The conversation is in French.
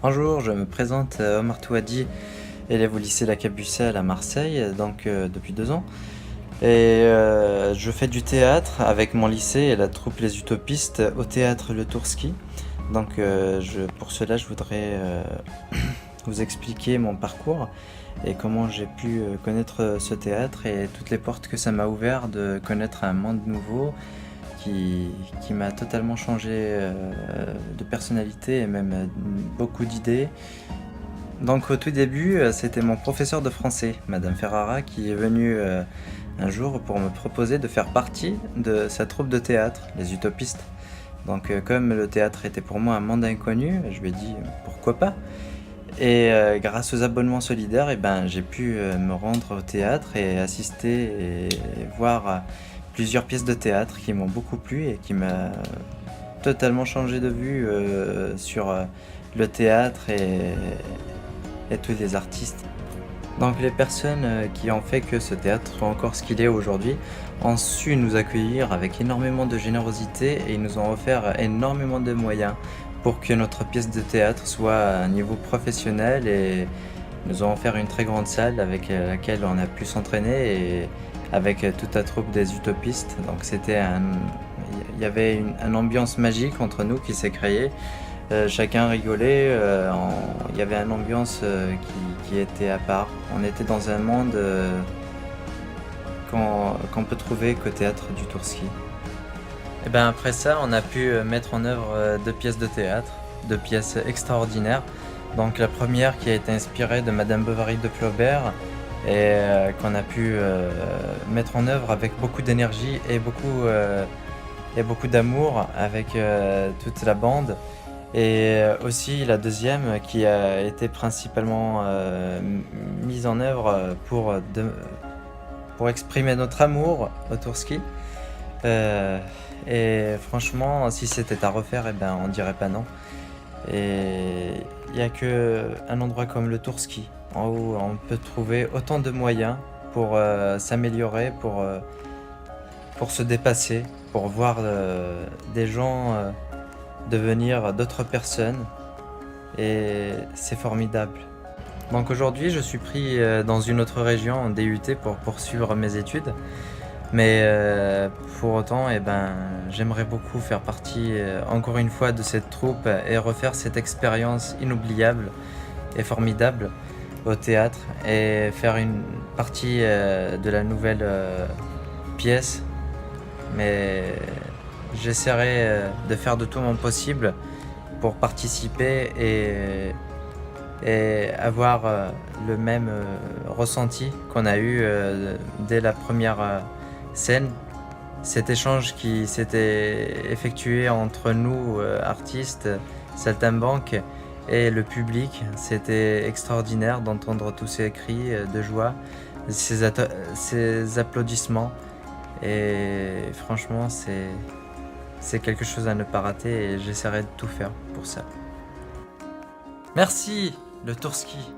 Bonjour, je me présente Omar Touadi, élève au lycée La Cabucelle à Marseille, depuis 2 ans. Je fais du théâtre avec mon lycée et la troupe Les Utopistes au théâtre Le Tourski. Pour cela, je voudrais vous expliquer mon parcours et comment j'ai pu connaître ce théâtre et toutes les portes que ça m'a ouvert de connaître un monde nouveau qui m'a totalement changé de personnalité et même beaucoup d'idées. Donc au tout début, c'était mon professeur de français, Madame Ferrara, qui est venue un jour pour me proposer de faire partie de sa troupe de théâtre, les Utopistes. Comme le théâtre était pour moi un monde inconnu, je lui ai dit pourquoi pas. Grâce aux abonnements solidaires, j'ai pu me rendre au théâtre et assister et voir plusieurs pièces de théâtre qui m'ont beaucoup plu et qui m'a totalement changé de vue sur le théâtre et tous les artistes. Donc les personnes qui ont fait que ce théâtre soit encore ce qu'il est aujourd'hui ont su nous accueillir avec énormément de générosité et ils nous ont offert énormément de moyens pour que notre pièce de théâtre soit à un niveau professionnel et nous ont offert une très grande salle avec laquelle on a pu s'entraîner et avec toute la troupe des Utopistes. Il y avait une ambiance magique entre nous qui s'est créée. Chacun rigolait, il y avait une ambiance qui était à part. On était dans un monde qu'on peut trouver qu'au théâtre du Tourski. Et après ça, on a pu mettre en œuvre 2 pièces de théâtre, 2 pièces extraordinaires. Donc la première qui a été inspirée de Madame Bovary de Flaubert et qu'on a pu mettre en œuvre avec beaucoup d'énergie et beaucoup d'amour avec toute la bande. Et aussi la deuxième qui a été principalement mise en œuvre pour exprimer notre amour au Tourski. Et franchement, si c'était à refaire, on dirait pas non. Et il n'y a qu'un endroit comme le Tourski, en où on peut trouver autant de moyens pour s'améliorer, pour se dépasser, pour voir des gens devenir d'autres personnes. Et c'est formidable. Donc aujourd'hui, je suis pris dans une autre région en DUT pour poursuivre mes études. Mais pour autant, j'aimerais beaucoup faire partie encore une fois de cette troupe et refaire cette expérience inoubliable et formidable au théâtre et faire une partie de la nouvelle pièce. Mais j'essaierai de faire de tout mon possible pour participer et avoir le même ressenti qu'on a eu dès la première scène. Cet échange qui s'était effectué entre nous, artistes, saltimbanques, et le public, c'était extraordinaire d'entendre tous ces cris de joie, ces applaudissements. Et franchement, c'est quelque chose à ne pas rater et j'essaierai de tout faire pour ça. Merci, le Tourski.